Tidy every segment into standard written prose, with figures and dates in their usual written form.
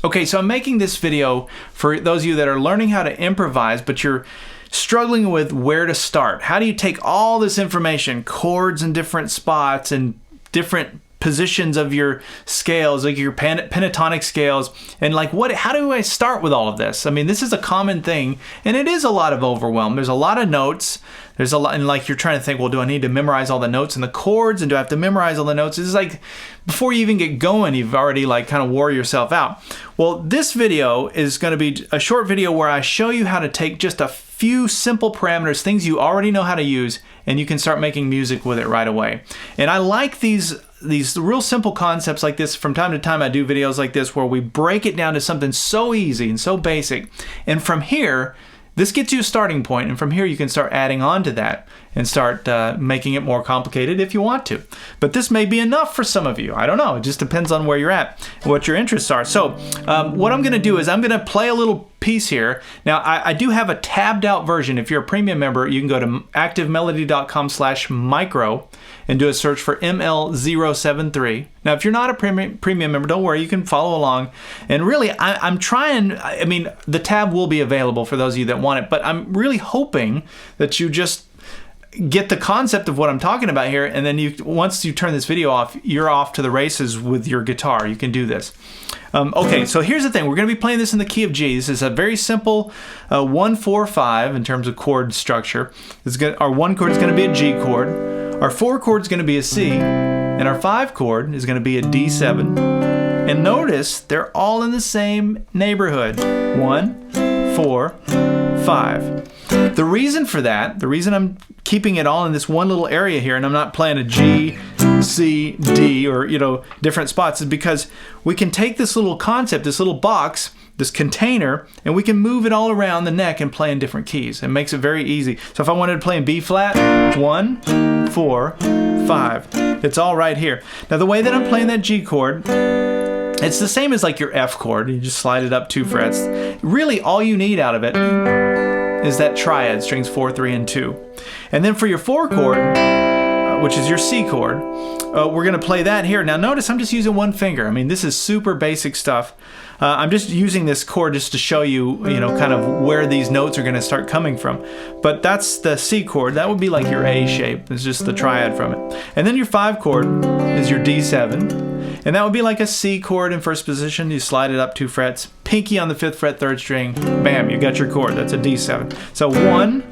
Okay, so I'm making this video for those of you that are learning how to improvise, but you're struggling with where to start. How do you take all this information, chords in different spots and different positions of your scales, like your pentatonic scales, and like how do I start with all of this? I mean, this is a common thing, and it is a lot of overwhelm. There's a lot of notes. There's a lot, and like you're trying to think, well, do I need to memorize all the notes and the chords, and do I have to memorize all the notes? It's like before you even get going, you've already like kind of wore yourself out. Well, this video is going to be a short video where I show you how to take just a few simple parameters, things you already know how to use, and you can start making music with it right away. And I like these real simple concepts like this. From time to time I do videos like this where we break it down to something so easy and so basic, and from here this gets you a starting point, and from here you can start adding on to that and start making it more complicated if you want to. But this may be enough for some of you. I don't know. It just depends on where you're at and what your interests are. So what I'm going to do is I'm going to play a little piece here. Now I do have a tabbed out version. If you're a premium member, you can go to activemelody.com/micro and do a search for ML073. Now if you're not a premium member, don't worry, you can follow along. And really I'm trying, I mean, the tab will be available for those of you that want it, but I'm really hoping that you just get the concept of what I'm talking about here, and then once you turn this video off, you're off to the races with your guitar. You can do this. Okay, so here's the thing. We're going to be playing this in the key of G. This is a very simple 1-4-5 in terms of chord structure. Our 1 chord is going to be a G chord. Our 4 chord is going to be a C, and our 5 chord is going to be a D7. And notice they're all in the same neighborhood. 1, 4, 5. The reason for that, the reason I'm keeping it all in this one little area here and I'm not playing a G, C, D, or different spots, is because we can take this little concept, this little box, this container, and we can move it all around the neck and play in different keys. It makes it very easy. So if I wanted to play in B flat, 1, 4, 5. It's all right here. Now the way that I'm playing that G chord, it's the same as like your F chord. You just slide it up 2 frets. Really all you need out of it is that triad, strings 4, 3, and 2. And then for your 4 chord, which is your C chord, we're going to play that here. Now notice I'm just using 1 finger. I mean, this is super basic stuff. I'm just using this chord just to show you, kind of where these notes are going to start coming from. But that's the C chord. That would be like your A shape. It's just the triad from it. And then your 5 chord is your D7. And that would be like a C chord in first position. You slide it up 2 frets, pinky on the 5th fret, 3rd string, bam, you got your chord. That's a D7. So 1,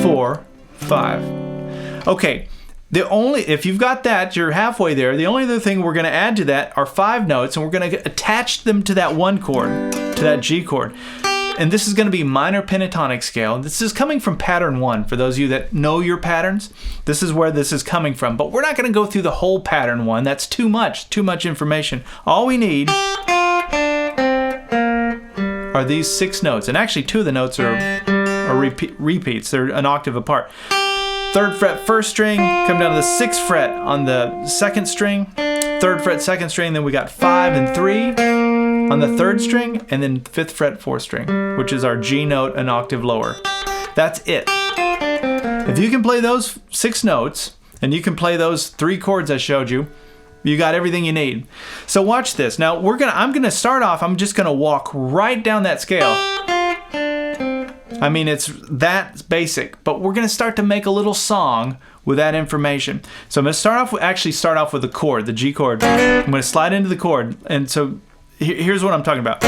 4, 5. Okay, if you've got that, you're halfway there. The only other thing we're going to add to that are 5 notes, and we're going to attach them to that 1 chord, to that G chord. And this is going to be minor pentatonic scale. This is coming from pattern 1. For those of you that know your patterns, this is where this is coming from. But we're not going to go through the whole pattern 1. That's too much information. All we need are these 6 notes. And actually 2 of the notes are repeats. They're an octave apart. 3rd fret, 1st string, come down to the 6th fret on the 2nd string. 3rd fret, 2nd string, then we got 5 and 3 on the 3rd string, and then 5th fret, 4th string, which is our G note an octave lower. That's it. If you can play those 6 notes, and you can play those 3 chords I showed you, you got everything you need. So watch this. Now I'm gonna start off, I'm just gonna walk right down that scale. I mean, it's that basic, but we're gonna start to make a little song with that information. So I'm gonna start off with the chord, the G chord. I'm gonna slide into the chord, and so here's what I'm talking about.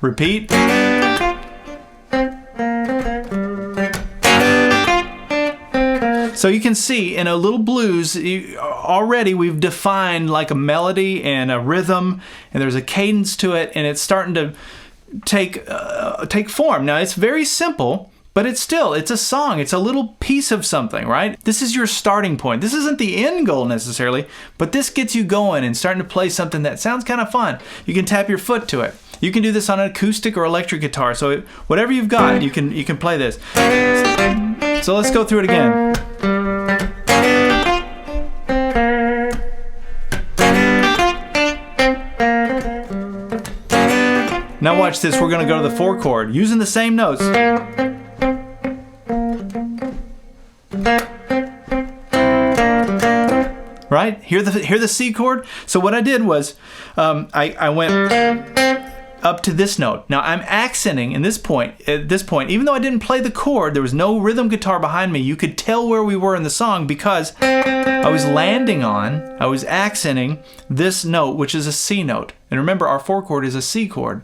Repeat. So you can see in a little blues, already we've defined like a melody and a rhythm, and there's a cadence to it, and it's starting to take form. Now it's very simple, but it's a song. It's a little piece of something, right? This is your starting point. This isn't the end goal necessarily, but this gets you going and starting to play something that sounds kind of fun. You can tap your foot to it. You can do this on an acoustic or electric guitar. So whatever you've got, you can play this. So let's go through it again. Now watch this. We're going to go to the 4 chord using the same notes. right? Hear the C chord? So what I did was I went up to this note. Now I'm accenting at this point, even though I didn't play the chord, there was no rhythm guitar behind me, you could tell where we were in the song because I was accenting this note, which is a C note. And remember, our 4 chord is a C chord.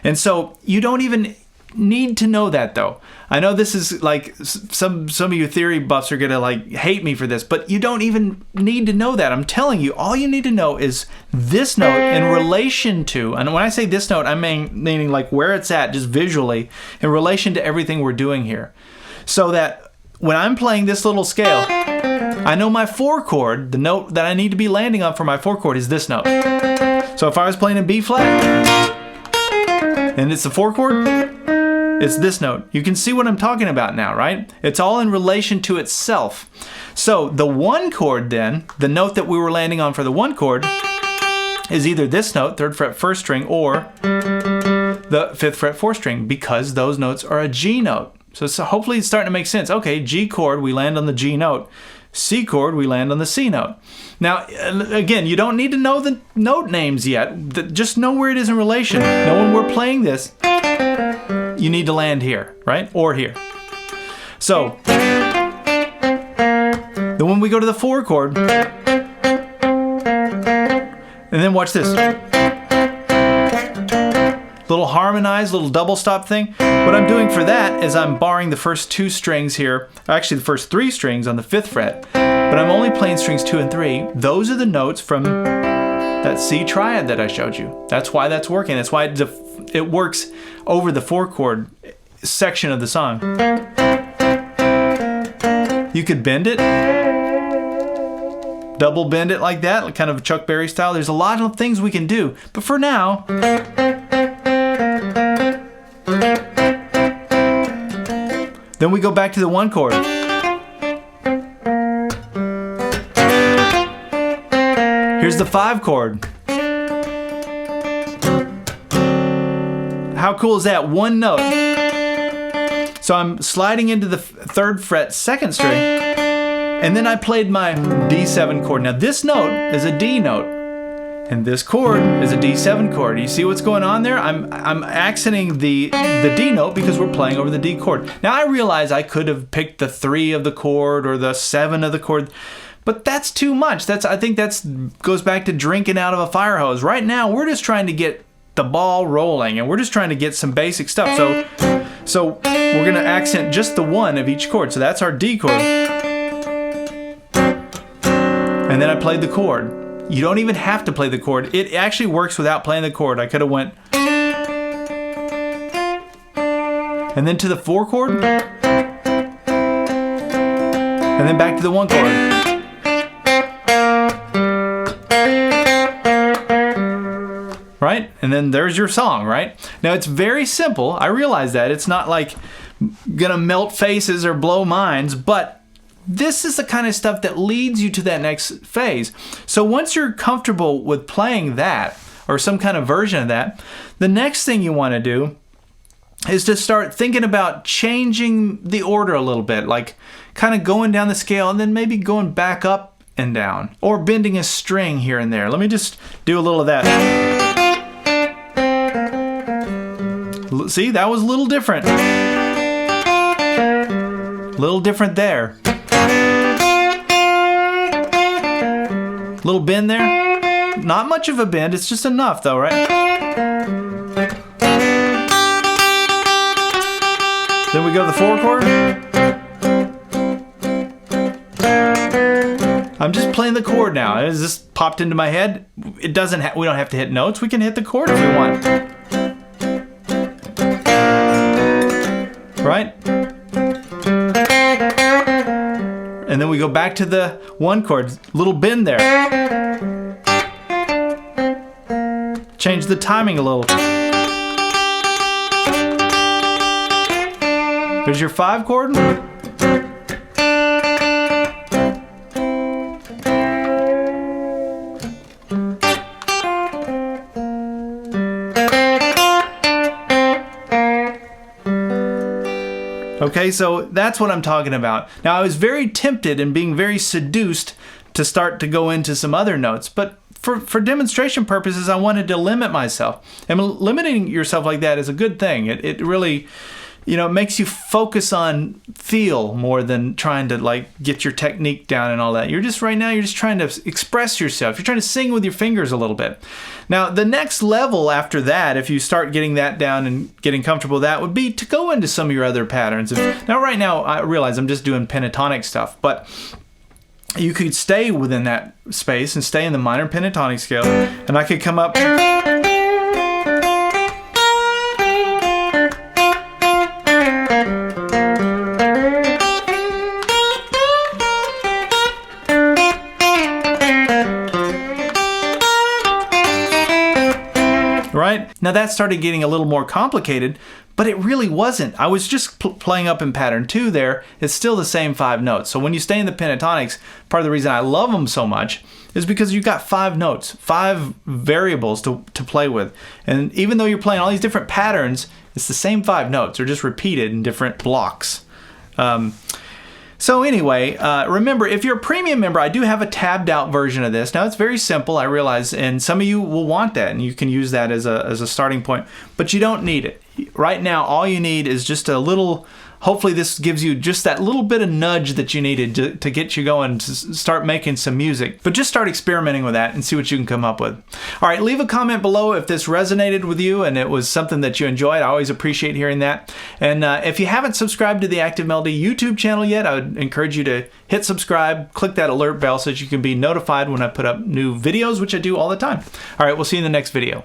And so you don't even need to know that, though. I know this is like some of you theory buffs are gonna like hate me for this, but you don't even need to know that. I'm telling you, all you need to know is this note in relation to, and when I say this note, I'm meaning like where it's at, just visually, in relation to everything we're doing here. So that when I'm playing this little scale, I know my 4 chord, the note that I need to be landing on for my 4 chord is this note. So if I was playing in B flat, and it's the 4 chord, it's this note. You can see what I'm talking about now, right? It's all in relation to itself. So the 1 chord then, the note that we were landing on for the 1 chord, is either this note, 3rd fret 1st string, or the 5th fret 4th string, because those notes are a G note. So hopefully it's starting to make sense. Okay, G chord, we land on the G note. C chord, we land on the C note. Now, again, you don't need to know the note names yet. Just know where it is in relation. Now, when we're playing this, you need to land here, right? Or here. So, then when we go to the 4 chord, and then watch this. Little harmonized, little double stop thing. What I'm doing for that is I'm barring the first 2 strings here, actually the first 3 strings on the 5th fret, but I'm only playing strings 2 and 3. Those are the notes from that C triad that I showed you. That's why that's working. That's why it works over the 4 chord section of the song. You could bend it, double bend it like that, kind of Chuck Berry style. There's a lot of things we can do, but for now, then we go back to the 1 chord. Here's the 5 chord. How cool is that? 1 note. So I'm sliding into the 3rd fret 2nd string, and then I played my D7 chord. Now this note is a D note, and this chord is a D7 chord. You see what's going on there? I'm accenting the D note because we're playing over the D chord. Now I realize I could have picked the 3 of the chord or the 7 of the chord, but that's too much. I think that goes back to drinking out of a fire hose. Right now we're just trying to get the ball rolling, and we're just trying to get some basic stuff. So we're gonna accent just the 1 of each chord. So that's our D chord. And then I played the chord. You don't even have to play the chord. It actually works without playing the chord. I could have went and then to the 4 chord, and then back to the 1 chord. Right? And then there's your song, right? Now it's very simple. I realize that. It's not like gonna melt faces or blow minds, but this is the kind of stuff that leads you to that next phase. So once you're comfortable with playing that, or some kind of version of that, the next thing you want to do is to start thinking about changing the order a little bit, like kind of going down the scale and then maybe going back up and down, or bending a string here and there. Let me just do a little of that. See, that was a little different. Little different there. Little bend there. Not much of a bend, it's just enough though, right? Then we go to the 4 chord. I'm just playing the chord now. It just popped into my head. It doesn't. We don't have to hit notes. We can hit the chord if we want. Right? And then we go back to the 1 chord. Little bend there. Change the timing a little. There's your 5 chord. Okay, so that's what I'm talking about. Now, I was very tempted and being very seduced to start to go into some other notes. But for demonstration purposes, I wanted to limit myself. And limiting yourself like that is a good thing. It really, you know, it makes you focus on feel more than trying to like get your technique down and all that. You're just right now, you're just trying to express yourself. You're trying to sing with your fingers a little bit. Now, the next level after that, if you start getting that down and getting comfortable with that, would be to go into some of your other patterns. Now, right now, I realize I'm just doing pentatonic stuff, but you could stay within that space and stay in the minor pentatonic scale, and I could come up. Right? Now that started getting a little more complicated, but it really wasn't. I was just playing up in pattern 2 there. It's still the same 5 notes. So when you stay in the pentatonics, part of the reason I love them so much is because you've got 5 notes, 5 variables to play with. And even though you're playing all these different patterns, it's the same 5 notes. They're just repeated in different blocks. So anyway, remember, if you're a premium member, I do have a tabbed out version of this. Now it's very simple, I realize, and some of you will want that, and you can use that as a starting point, but you don't need it. Right now, all you need is just a little, hopefully this gives you just that little bit of nudge that you needed to get you going, to start making some music. But just start experimenting with that and see what you can come up with. All right, leave a comment below if this resonated with you and it was something that you enjoyed. I always appreciate hearing that. And if you haven't subscribed to the Active Melody YouTube channel yet, I would encourage you to hit subscribe, click that alert bell so that you can be notified when I put up new videos, which I do all the time. All right, we'll see you in the next video.